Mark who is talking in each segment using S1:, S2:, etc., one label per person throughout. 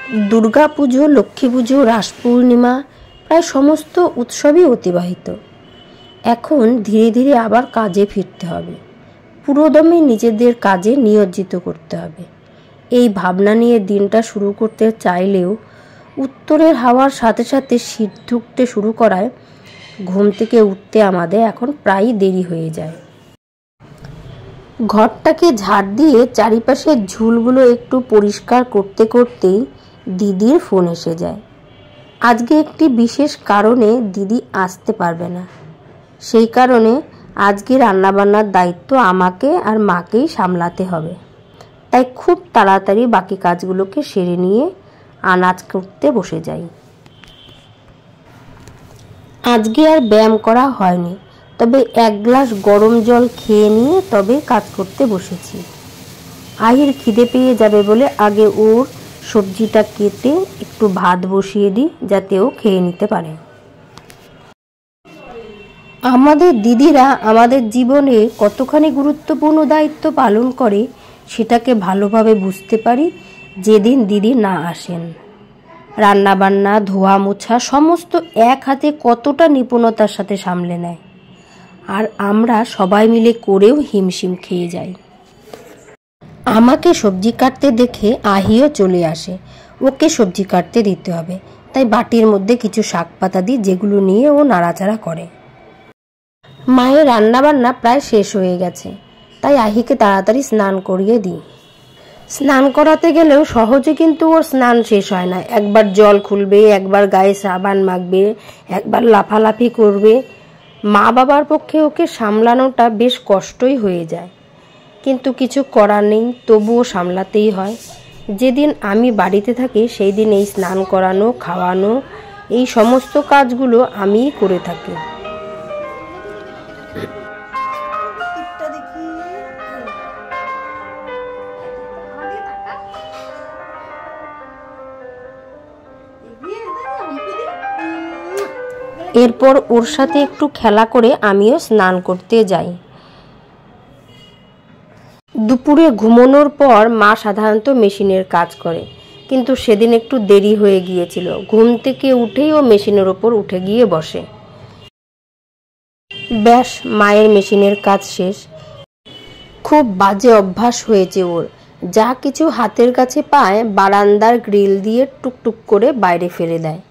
S1: দুর্গা পুজো, লক্ষ্মী পুজো, রাস পূর্ণিমা প্রায় সমস্ত উৎসবই অতিবাহিত। এখন ধীরে ধীরে আবার কাজে ফিরতে হবে, পুরোদমে নিজেদের কাজে নিয়োজিত করতে হবে। এই ভাবনা নিয়ে দিনটা শুরু করতে চাইলেও উত্তরের হাওয়ার সাথে সাথে শীত ঢুকতে শুরু করায় ঘুম থেকে উঠতে আমাদের এখন প্রায়ই দেরি হয়ে যায়। ঘরটাকে ঝাড় দিয়ে চারিপাশের ঝুলগুলো একটু পরিষ্কার করতে করতেই দিদির ফোন এসে যায়। আজকে একটি বিশেষ কারণে দিদি আসতে পারবে না, সেই কারণে আজকে রান্নাবান্নার দায়িত্ব আমাকে আর মাকেই সামলাতে হবে। তাই খুব তাড়াতাড়ি বাকি কাজগুলোকে সেরে নিয়ে আনাজ করতে বসে যাই। আজকে আর ব্যায়াম করা হয়নি, তবে এক গ্লাস গরম জল খেয়ে নিয়ে তবে কাজ করতে বসেছি। আহির খিদে পেয়ে যাবে বলে আগে ওর সবজিটা কেটে একটু ভাত বসিয়ে দিই, যাতে ও খেয়ে নিতে পারে। আমাদের দিদিরা আমাদের জীবনে কতখানি গুরুত্বপূর্ণ দায়িত্ব পালন করে সেটাকে ভালোভাবে বুঝতে পারি যেদিন দিদি না আসেন। রান্নাবান্না, ধোয়া মোছা সমস্ত এক হাতে কতটা নিপুণতার সাথে সামলে নেয়, আর আমরা সবাই মিলে করেও হিমশিম খেয়ে যাই। আমাকে সবজি কাটতে দেখে আহিও চলে আসে, ওকে সবজি কাটতে দিতে হবে, তাই বাটির মধ্যে কিছু শাক পাতা দিই, যেগুলো নিয়ে ও নাড়াচাড়া করে। মায়ের রান্নাবান্না প্রায় শেষ হয়ে গেছে, তাই আহিকে তাড়াতাড়ি স্নান করিয়ে দিই। স্নান করাতে গেলেও সহজে কিন্তু ওর স্নান শেষ হয় না। একবার জল খুলবে, একবার গায়ে সাবান মাখবে, একবার লাফালাফি করবে। মা বাবার পক্ষে ওকে সামলানোটা বেশ কষ্টই হয়ে যায়, কিন্তু কিছু করার নেই, তবুও সামলাতেই হয়। যেদিন আমি বাড়িতে থাকি সেই দিন এই স্নান করানো, খাওয়ানো, এই সমস্ত কাজগুলো আমিই করে থাকি। এরপর ওর সাথে একটু খেলা করে আমিও স্নান করতে যাই। দুপুরে ঘুমানোর পর মা সাধারণত মেশিনের কাজ করে, কিন্তু সেদিন একটু দেরি হয়ে গিয়েছিল। ঘুম থেকে উঠেই ও মেশিনের ওপর উঠে গিয়ে বসে। ব্যাস, মায়ের মেশিনের কাজ শেষ। খুব বাজে অভ্যাস হয়েছে ওর, যা কিছু হাতের কাছে পায় বারান্দার গ্রিল দিয়ে টুকটুক করে বাইরে ফেলে দেয়।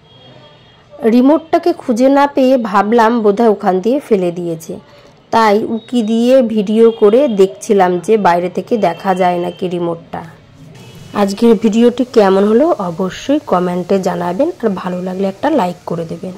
S1: রিমোটটাকে খুঁজে না পেয়ে ভাবলাম বোধহয় ওখান দিয়ে ফেলে দিয়েছে, তাই উকি দিয়ে ভিডিও করে দেখছিলাম যে বাইরে থেকে দেখা যায় নাকি রিমোটটা। আজকের ভিডিওটি কেমন হলো অবশ্যই কমেন্টে জানাবেন, আর ভালো লাগলে একটা লাইক করে দেবেন।